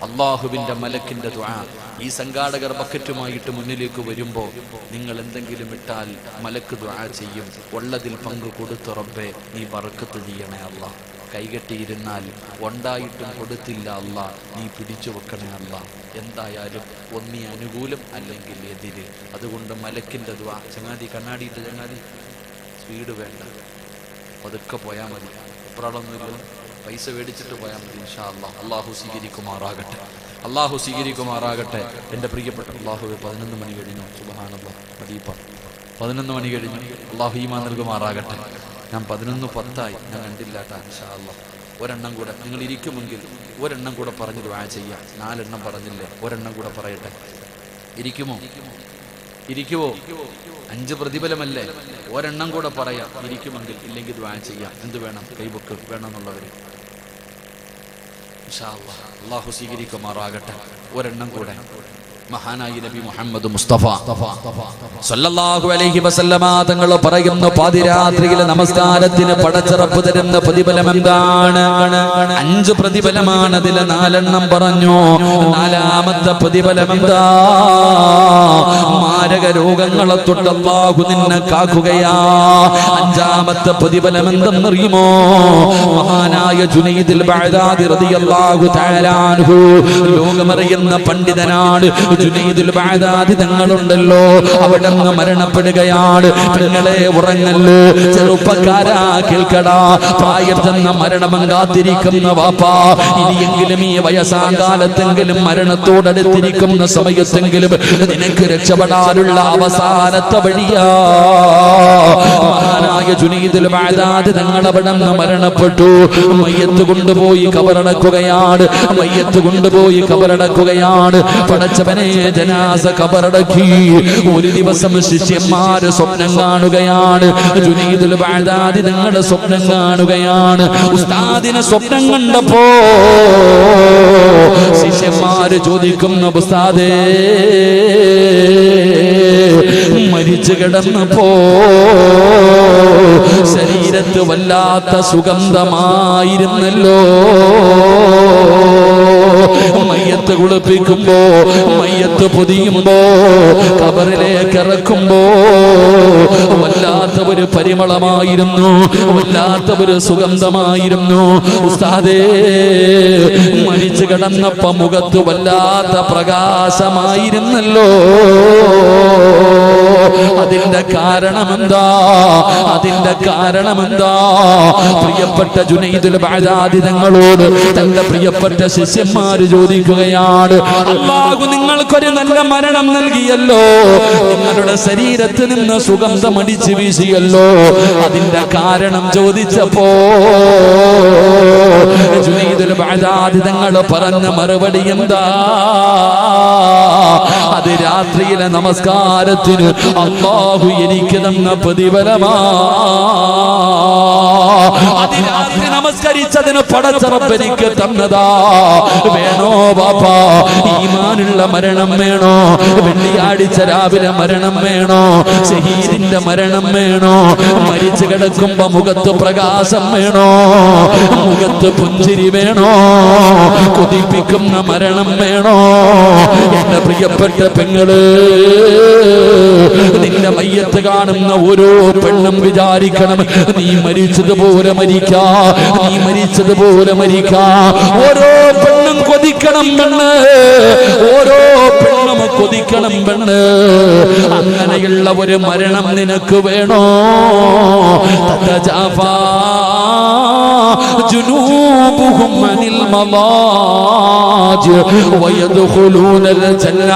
അള്ളാഹുവിന്റെ മലക്കിന്റെ ദുആ. ഈ സംഘാടകർ ബക്കറ്റുമായിട്ട് മുന്നിലേക്ക് വരുമ്പോൾ നിങ്ങൾ എന്തെങ്കിലും ഇട്ടാൽ മലക്ക് ദുആ ചെയ്യും, ഉള്ളതിൽ പങ്കു കൊടുത്ത റബ്ബേ നീ ബറക്കത്ത് ചെയ്യണേ അല്ലാ. കൈകെട്ടിയിരുന്നാൽ ഉണ്ടായിട്ടും കൊടുത്തില്ല അല്ലാ, നീ പിടിച്ചു വെക്കണേ അല്ലാ. എന്തായാലും ഒന്നീ അനുകൂലം അല്ലെങ്കിൽ എതിര്. അതുകൊണ്ട് മലക്കിന്റെ ദുആ. ചങ്ങാതി കണ്ണാടിയിട്ട് ചങ്ങാതി സ്പീഡ് വേണ്ട, പതുക്കെ പോയാൽ മതി. എപ്പോഴൊന്നുമില്ല, പൈസ മേടിച്ചിട്ട് പോയാൽ മതി. ഇൻഷാ അല്ലാഹ്. അള്ളാഹു സ്വീകരിക്കുമാറാകട്ടെ, അള്ളാഹു സ്വീകരിക്കുമാറാകട്ടെ. എൻ്റെ പ്രിയപ്പെട്ട അള്ളാഹുവെ 11 മണി കഴിഞ്ഞു. സുബ്ഹാനല്ലാഹ്, മദീപ 11 മണി കഴിഞ്ഞു. അള്ളാഹു ഈമാൻ നൽകുമാറാകട്ടെ. ഞാൻ 11:10 ഞാൻ കണ്ടില്ല കേട്ടോ. ഇൻഷാ അല്ലാഹ് ഒരെണ്ണം കൂടെ നിങ്ങൾ ഇരിക്കുമെങ്കിൽ ഒരെണ്ണം കൂടെ പറഞ്ഞ് ദുആ ചെയ്യാം. 4 എണ്ണം പറഞ്ഞില്ലേ, ഒരെണ്ണം കൂടെ പറയട്ടെ. ഇരിക്കുമോ? 5 പ്രതിഫലമല്ലേ, ഒരെണ്ണം കൂടെ പറയാം. ഇരിക്കുമെങ്കിൽ, ഇല്ലെങ്കിൽ ദുആ ചെയ്യാം. എന്ത് വേണം? കൈബുക്ക് വേണമെന്നുള്ളവർ ഇൻഷാ അല്ലാഹ്. അല്ലാഹു സ്വീകരിക്കുമാറാകട്ടെ. ഒരെണ്ണം കൂടെ. മഹാനായ നബി മുഹമ്മദ് മുസ്തഫ സല്ലല്ലാഹു അലൈഹി വസല്ലമ തങ്ങൾ പറയുന്നു, പാതിരാത്രിയിലെ നമസ്കാരത്തിന് പടച്ചറപ്പ് തരുന്ന പ്രതിഫലം എന്താണ്? 5 പ്രതിഫലമാണ്. അതിൽ 4 എണ്ണം പറഞ്ഞു. 4ാമത്തെ പ്രതിഫലം എന്താ? മാരക രോഗങ്ങളെ തൊട്ട് അല്ലാഹു നിന്നെ കാക്കുകയാ. 5ാമത്തെ പ്രതിഫലം എന്തെന്നറിയുമോ? മഹാനായ ജുനൈദുൽ ബഅദാദി റളിയല്ലാഹു തആല അൻഹു ലോകമറിയുന്ന പണ്ഡിതനാണ്. ജുനൈദുൽ ബഅദാദി തങ്ങളുണ്ടല്ലോ, അവിടെ നിന്ന് മരണപ്പെടുകയാണ്. പെങ്ങളെ ഉറങ്ങല്ല്, ചെറുപ്പക്കാരാ കേൾക്കടാ. പ്രായം ചെന്ന മരണം കാത്തിരിക്കുന്ന വാപ്പാ, ഇനിയെങ്കിലും ഈ വയസ്സാകാലത്തെങ്കിലും മരണത്തോടടുത്തിരിക്കുന്ന സമയത്തെങ്കിലും നിനക്ക് രക്ഷപ്പെടാനുള്ള അവസാനത്തെ വഴിയാ. മഹാനായ ജുനൈദുൽ ബഅദാദി തങ്ങൾ അവിടെ നിന്ന് മരണപ്പെട്ടു. മയ്യത്ത് കൊണ്ടുപോയി കബറടക്കുകയാണ്, മയ്യത്ത് കൊണ്ടുപോയി കബറടക്കുകയാണ്. പടച്ചവനെ, ജനാസ കബറടക്കി. ഒരു ദിവസം ശിഷ്യന്മാര് സ്വപ്നം കാണുകയാണ്. ജുനൈദുൽ ബഅദാദി തങ്ങളുടെ സ്വപ്നം കാണുകയാണ്. ഉസ്താദിനെ സ്വപ്നം കണ്ടപ്പോ ശിഷ്യന്മാര് ചോദിക്കുന്നു, ഉസ്താദേ മരിച്ചു കിടന്നപ്പോ ശരീരത്ത് വല്ലാത്ത സുഗന്ധമായിരുന്നല്ലോ. മയ്യത്ത് കുളിപ്പിക്കുമ്പോ, മയ്യത്ത് പൊതിയുമ്പോ, കബറിലേക്ക് ഇറക്കുമ്പോ വല്ലാത്ത ഒരു പരിമളമായിരുന്നു, വല്ലാത്ത ഒരു സുഗന്ധമായിരുന്നു. ഉസ്താദേ മരിച്ചു കിടന്നപ്പോ മുഖത്ത് വല്ലാത്ത പ്രകാശമായിരുന്നല്ലോ. അതിന്റെ കാരണമെന്താ? അതിന്റെ കാരണമെന്താ? പ്രിയപ്പെട്ട ജുനൈദുൽ ബഅദാദി തങ്ങളോട് തന്റെ പ്രിയപ്പെട്ട ശിഷ്യന്മാര് ചോദിക്കുകയാണ്, അല്ലാഹു നിങ്ങൾക്കൊരു നല്ല മരണം നൽകിയല്ലോ, നിങ്ങളുടെ ശരീരത്തിൽ നിന്ന് സുഗന്ധം അടിച്ചു വീശിയല്ലോ, അതിന്റെ കാരണം ചോദിച്ചപ്പോ ജുനൈദുൽ ബഅദാദി തങ്ങൾ പറഞ്ഞ മറുപടി എന്താ? അത് രാത്രിയിലെ നമസ്കാരത്തിന് അല്ലാഹു എനിക്ക് തന്ന പ്രതിഫലമാ. അതിരാത്രി നമസ്കരിച്ചതിന് പടച്ച റബ്ബ് എനിക്ക് തന്നതാ. വേണോ ബാപ്പാ? ഈമാനുള്ള മരണം വേണോ? വെള്ളിയാഴ്ച രാവിലെ മരണം വേണോ? ശഹീദിന്റെ മരണം വേണോ? മരിച്ചു കിടക്കുമ്പോ മുഖത്ത് പ്രകാശം വേണോ? മുഖത്ത് പുഞ്ചിരി വേണോ? കൊതിപ്പിക്കുന്ന മരണം വേണോ? എന്റെ പ്രിയപ്പെട്ട പെങ്ങള്, നിന്റെ മയ്യത്ത് കാണുന്ന ഓരോ പെണ്ണും വിചാരിക്കണം, നീ മരിച്ചതുപോലെ മരിക്കാ, നീ മരിച്ചതുപോലെ മരിക്കാ. ഓരോ പെണ്ണും കൊതിക്കണം പെണ്ണ്, ഓരോ പെണ്ണും കൊതിക്കണം പെണ്ണ്. അങ്ങനെയുള്ള ഒരു മരണം നിനക്ക് വേണോ? തതജാഫാ ജുനൂബുഹും അനിൽ മളാജി വയദ്ഖുലൂനൽ ജന്ന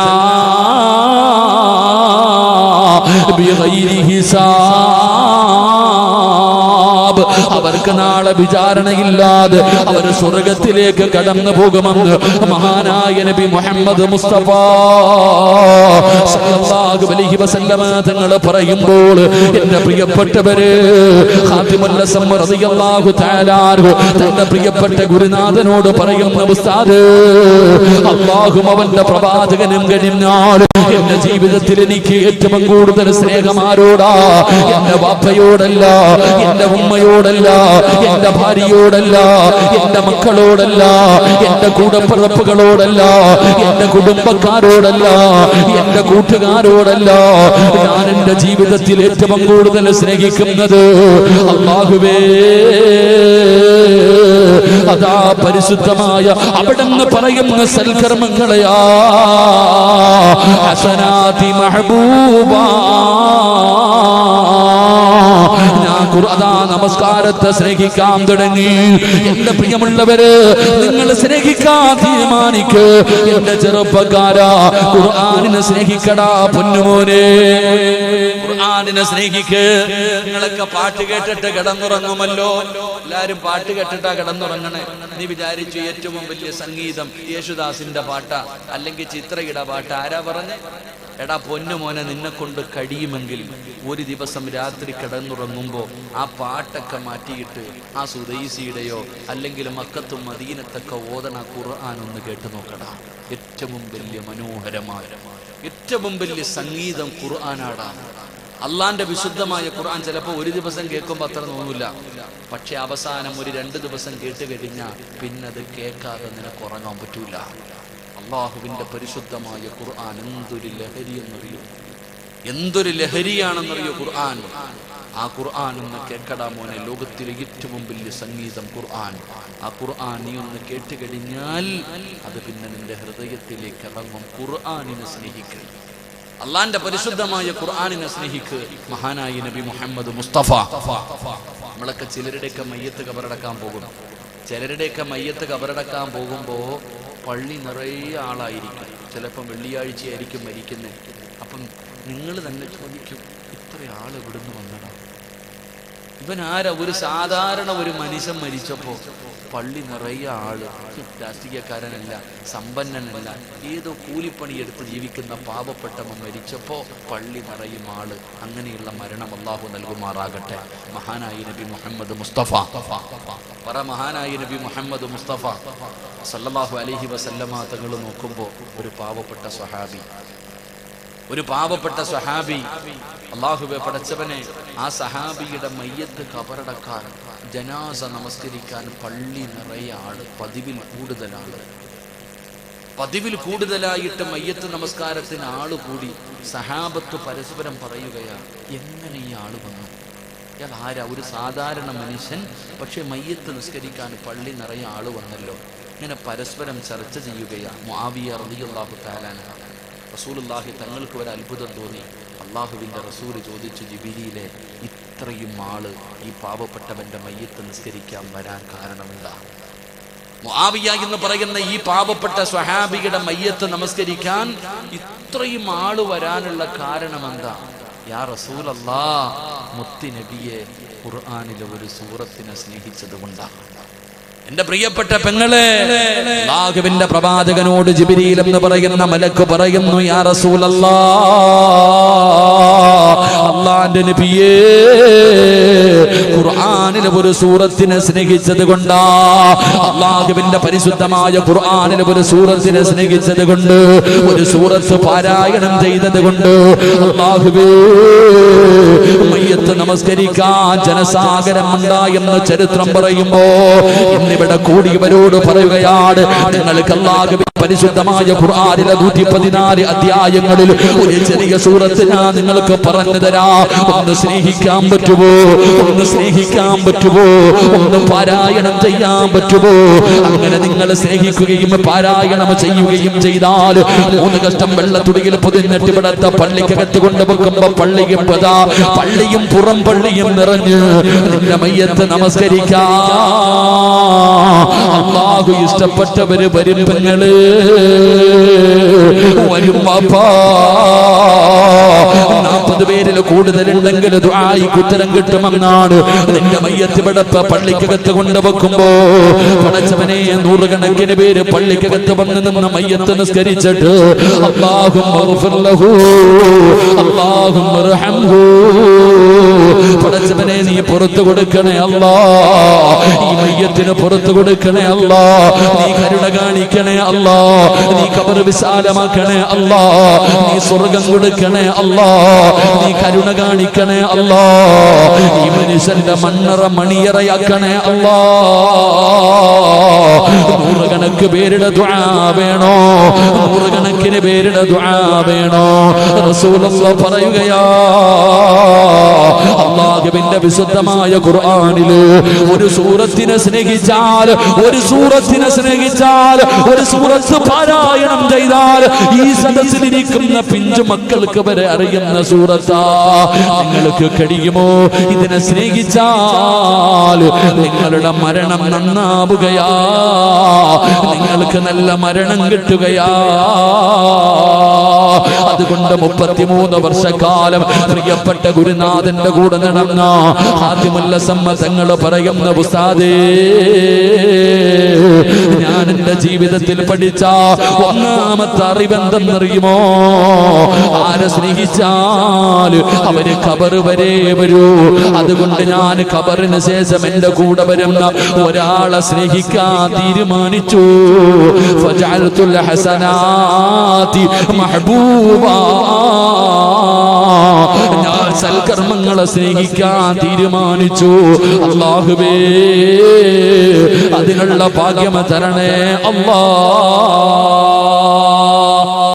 ബിഗൈരി ഹിസാബ്. അവർക്ക് നാളെ വിചാരണയില്ലാതെ അവർ സ്വർഗത്തിലേക്ക് കടന്നു പോകുമെന്ന് മഹാനായ നബി മുഹമ്മദ് മുസ്തഫ സല്ലല്ലാഹു അലൈഹി വസല്ലമ തങ്ങൾ പറയുമ്പോൾ എന്റെ പ്രിയപ്പെട്ടവരെ ഖാതിമുൽ അസ്മ റളിയല്ലാഹു തആല തന്റെ പ്രിയപ്പെട്ട ഗുരുനാഥനോട് പറയുന്ന ഉസ്താദ്, അല്ലാഹും അവന്റെ പ്രവാചകനും കഴിഞ്ഞാൽ എന്റെ ജീവിതത്തിൽ എനിക്ക് ഏറ്റവും കൂടുതൽ സ്നേഹം ആരോടാ? എന്റെ വാപ്പയോടല്ല, എന്റെ ഉമ്മയോടല്ല, എന്റെ ഭാര്യയോടല്ല, എന്റെ മക്കളോടല്ല, എന്റെ കൂടപ്പിറപ്പുകളോടല്ല, എന്റെ കുടുംബക്കാരോടല്ല, എന്റെ കൂട്ടുകാരോടല്ല. ഞാൻ എന്റെ ജീവിതത്തിൽ ഏറ്റവും കൂടുതൽ സ്നേഹിക്കുന്നത് അല്ലാഹുവേ, അതാ പരിശുദ്ധമായ അവിടുന്ന് പറയുന്ന സൽക്കർമ്മങ്ങളെയാ. ഹസനാതി മഹബൂബ, ഞാൻ ഖുർആൻ നമസ്കാരത്തെ സ്നേഹിക്കാൻ തുടങ്ങി. എന്റെ പ്രിയമുള്ളവര്, നിങ്ങൾ സ്നേഹിക്കാൻ തീരുമാനിക്ക്. എന്റെ ചെറുപ്പക്കാരാ, ഖുർആനിനെ സ്നേഹിക്കടാ പൊന്നുമോനെ, ഖുർആനിനെ സ്നേഹിക്ക്. നിങ്ങളൊക്കെ പാട്ട് കേട്ടിട്ട് കിടന്നുറങ്ങുമല്ലോ. എല്ലാരും പാട്ട് കേട്ടിട്ടാ കിടന്നുറങ്ങണേ. നീ വിചാരിച്ചു ഏറ്റവും വലിയ സംഗീതം യേശുദാസിന്റെ പാട്ടാ അല്ലെങ്കിൽ ചിത്രയുടെ പാട്ട്? ആരാ പറഞ്ഞേ? എടാ പൊന്നുമോനെ, നിന്നെ കൊണ്ട് കഴിയുമെങ്കിൽ ഒരു ദിവസം രാത്രി കിടന്നുറങ്ങുമ്പോ ആ പാട്ടൊക്കെ മാറ്റിയിട്ട് ആ സുദൈസിയുടെയോ അല്ലെങ്കിൽ മക്കത്തും മദീനത്തൊക്കെ ഓതണ ഖുർആൻ ഒന്ന് കേട്ടു നോക്കടാ. ഏറ്റവും വലിയ മനോഹരമായ, ഏറ്റവും വലിയ സംഗീതം ഖുർആനാടാ. അള്ളാന്റെ വിശുദ്ധമായ ഖുർആൻ ചിലപ്പോൾ ഒരു ദിവസം കേൾക്കുമ്പോൾ അത്ര തോന്നില്ല. പക്ഷെ അവസാനം ഒരു 2 ദിവസം കേട്ട് കഴിഞ്ഞാൽ പിന്നെ അത് കേൾക്കാതെ നിനക്ക് ഉറങ്ങാൻ പറ്റൂല. അള്ളാഹുവിന്റെ പരിശുദ്ധമായ ഖുർആൻ എന്തൊരു ലഹരി എന്നറിയോ, എന്തൊരു ലഹരിയാണെന്നറിയോ ഖുർആൻ. ആ ഖുർആൻ ഒന്ന് കേൾക്കടാ മോനെ. ലോകത്തിലെ ഏറ്റവും വലിയ സംഗീതം ഖുർആൻ. ആ ഖുർആൻ നീ ഒന്ന് കേട്ട് കഴിഞ്ഞാൽ അത് പിന്നെ നിന്റെ ഹൃദയത്തിലേക്ക് ഇറങ്ങും. ഖുർആനിനെ സ്നേഹിക്കുക, അള്ളാന്റെ പരിശുദ്ധമായ ഖുർആനിനെ സ്നേഹിക്കുക. മഹാനായ നബി മുഹമ്മദ് മുസ്തഫ. നമ്മളൊക്കെ ചിലരുടെയൊക്കെ മയ്യത്ത് കബറടക്കാൻ പോകും. ചിലരുടെയൊക്കെ മയ്യത്ത് കബറടക്കാൻ പോകുമ്പോ പള്ളി നിറയെ ആളായിരിക്കും. ചിലപ്പം വെള്ളിയാഴ്ചയായിരിക്കും മരിക്കുന്നത്. അപ്പം നിങ്ങൾ തന്നെ ചോദിക്കും, ഇത്ര ആൾ എവിടുന്ന് വന്നടാ? ഇവൻ ആരാ? ഒരു സാധാരണ ഒരു മനുഷ്യൻ മരിച്ചപ്പോ പള്ളി നിറയെ ആള്. രാഷ്ട്രീയക്കാരനല്ല, സമ്പന്നനല്ല, ഏതോ കൂലിപ്പണിയെടുത്ത് ജീവിക്കുന്ന പാവപ്പെട്ടവൻ മരിച്ചപ്പോ പള്ളി നിറയും ആള്. അങ്ങനെയുള്ള മരണം അല്ലാഹു നൽകുമാറാകട്ടെ. മഹാനായ നബി മുഹമ്മദ് മുസ്തഫ പറ, മഹാനായ നബി മുഹമ്മദ് മുസ്തഫ സല്ലല്ലാഹു അലൈഹി വസല്ലമ തങ്ങൾ നോക്കുമ്പോ ഒരു പാവപ്പെട്ട സ്വഹാബി അല്ലാഹുവേ പടച്ചവനെ, ആ സഹാബിയുടെ മയ്യത്ത് കബറടക്കാൻ, ജനാസ നമസ്കരിക്കാൻ പള്ളി നിറയെ ആള്. പതിവിൽ കൂടുതലായിട്ട് മയ്യത്ത് നമസ്കാരത്തിന് ആള് കൂടി. സഹാബത്ത് പരസ്പരം പറയുകയാ, എങ്ങനെ ഈ ആള് വന്നു? ഇയാൾ ആരാ? ഒരു സാധാരണ മനുഷ്യൻ, പക്ഷെ മയ്യത്ത് നിസ്കരിക്കാൻ പള്ളി നിറയെ ആള് വന്നല്ലോ. ഇങ്ങനെ പരസ്പരം ചർച്ച ചെയ്യുകയാണ്. മുആവിയ റളിയല്ലാഹു തആല അൻഹു, റസൂലുള്ളാഹി തങ്ങൾക്ക് ഒരു അത്ഭുതം തോന്നി. അള്ളാഹുവിൻ്റെ റസൂൽ ചോദിച്ചു, ജിബിരിയിലെ ഇത്രയും ആള് ഈ പാവപ്പെട്ടവന്റെ മയ്യത്ത് നിസ്കരിക്കാൻ വരാൻ കാരണമെന്താ? മുആവിയ എന്ന് പറയുന്ന ഈ പാവപ്പെട്ട സ്വഹാബിയുടെ മയ്യത്ത് നമസ്കരിക്കാൻ ഇത്രയും ആള് വരാനുള്ള കാരണമെന്താ? യാ റസൂലല്ലാഹ്, മുത്തി നബിയെ ഖുർആനിലെ ഒരു സൂറത്തിനെ സ്നേഹിച്ചത് കൊണ്ടാണ്. എന്റെ പ്രിയപ്പെട്ട പെങ്ങളെ, അല്ലാഹുവിന്റെ പ്രവാചകനോട് ജിബ്രീൽ എന്ന് പറയുന്ന മലക്ക് പറയുന്നു, യാ റസൂലല്ലാഹ്, അല്ലാഹുവിന്റെ നബിയേ, ഖുർആനിലെ ഒരു സൂറത്തിനെ സ്നേഹിച്ചത് കൊണ്ടാ, അല്ലാഹുവിന്റെ പരിശുദ്ധമായ ഖുർആനിലെ ഒരു സൂറത്തിനെ സ്നേഹിച്ചത് കൊണ്ട്, ഒരു സൂറത്ത് പാരായണം ചെയ്തത് കൊണ്ട് അല്ലാഹുവേ, മയ്യത്ത് നമസ്കരിക്കാൻ ജനസാഗരം ഉണ്ടായെന്ന് ചരിത്രം പറയുമ്പോ ഇവിടെ കൂടിയവരോട് പറയുകയാണ്, നിങ്ങൾക്ക് അല്ലാഹുവിന്റെ പരിശുദ്ധമായ ഖുർആനിലെ 114 അധ്യായങ്ങളിൽ ഒരു ചെറിയ സൂറത്ത് ഞാൻ നിങ്ങൾക്ക് പറഞ്ഞു തരാം. ഒന്ന് സ്നേഹിക്കാൻ പറ്റുമോ? ഒന്ന് പാരായണം ചെയ്യാൻ പറ്റുമോ? അങ്ങനെ നിങ്ങൾ സ്നേഹിക്കുകയും പാരായണം ചെയ്യുകയും ചെയ്താൽ 3 കഷ്ടം വെള്ളത്തുടിയിൽ പൊതിഞ്ഞിട്ട് ഇവിടത്തെ പള്ളിക്കകത്ത് കൊണ്ടുവെക്കുമ്പോ പള്ളിയും പുറം പള്ളിയും നിറഞ്ഞ് നിന്റെ മയ്യത്ത് നമസ്കരിക്കാം. അല്ലാഹു ഇഷ്ടപ്പെട്ടവര് വരും, പെങ്ങള് വരും. 40 3 പേരിൽ കൂടുതലുണ്ടെങ്കിൽ ദുആയിക്ക് ഉത്തരം കിട്ടുമെന്നാണ്. നിന്റെ മയ്യത്ത് ഇവിടെ പള്ളിക്കകത്ത് കൊണ്ടുവെക്കുമ്പോ പടച്ചവനെ 100 കണക്കിന് പേര് പള്ളിക്കകത്ത് വന്ന് നിന്ന് മയ്യത്ത് നിസ്കരിച്ചിട്ട് അല്ലാഹുമ്മ ഗ്ഫിർ ലഹു അല്ലാഹുമ്മ റഹംഹു, പടച്ചവനെ നീ പുറത്തു കൊടുക്കണേ അല്ലാ, ഈ മയ്യത്തിന് പുറത്തു കൊടുക്കണേ അല്ലാ, നീ കരുണ കാണിക്കണേ അല്ലാ, നീ ഖബർ വിശാലമാക്കണേ അല്ലാ, നീ സ്വർഗം കൊടുക്കണേ അല്ലാ, നീ കരുണ കാണിക്കണേ അല്ലാ, ഈ മനുഷ്യന്റെ മണ്ണറ മണിയറയാക്കണേ അല്ലാ. 100 കണക്ക് പേരുടെ ദുആ വേണോ? 100 കണക്കിന് പേരുടെ ദുആ വേണോ? റസൂലുള്ളാഹി പറയുകയാ, അല്ലാഹുവിന്റെ വിശുദ്ധമായ ഖുർആനില് ഒരു സൂറത്തിനെ സ്നേഹിച്ചാൽ, ഒരു സൂറത്തിനെ സ്നേഹിച്ചാൽ, ഒരു സൂറത്ത് പാരായണം ചെയ്താൽ ഈ സദസ്സിലിരിക്കുന്ന പിഞ്ചു മക്കൾക്ക് വരെ അറിയുന്ന സൂറത്താ. നിങ്ങൾക്ക് കഴിയുമോ ഇതിനെ സ്നേഹിച്ചാൽ? നിങ്ങളുടെ മരണം നന്നാവുകയാ, നിങ്ങൾക്ക് നല്ല മരണം കിട്ടുകയാ. അതുകൊണ്ട് 33 വർഷക്കാലം പ്രിയപ്പെട്ട ഗുരുനാഥന്റെ കൂടെ നടന്ന ഹാത്തിമുൽ അസമ്മ തങ്ങൾ പറയുന്ന ഉസ്താദേ, ഞാൻ എന്റെ ജീവിതത്തിൽ പഠിച്ച ഒന്നാമത്തെ അറിവെന്തെന്നറിയുമോ? ആരെ സ്നേഹിച്ചാൽ അവര് ഖബർ വരെ വരൂ. അതുകൊണ്ട് ഞാൻ ഖബറിന് ശേഷം എന്റെ കൂടെ വരുന്ന ഒരാളെ സ്നേഹിക്കാൻ തീരുമാനിച്ചു. ഫജഅൽതുൽ ഹസനാതി മഹ്ബൂബാ, ഞാൻ സൽക്കർമ്മങ്ങളെ സ്നേഹിക്കാൻ തീരുമാനിച്ചു. അല്ലാഹുവേ അതിനുള്ള ഭാഗ്യം തരണേ അല്ലാ.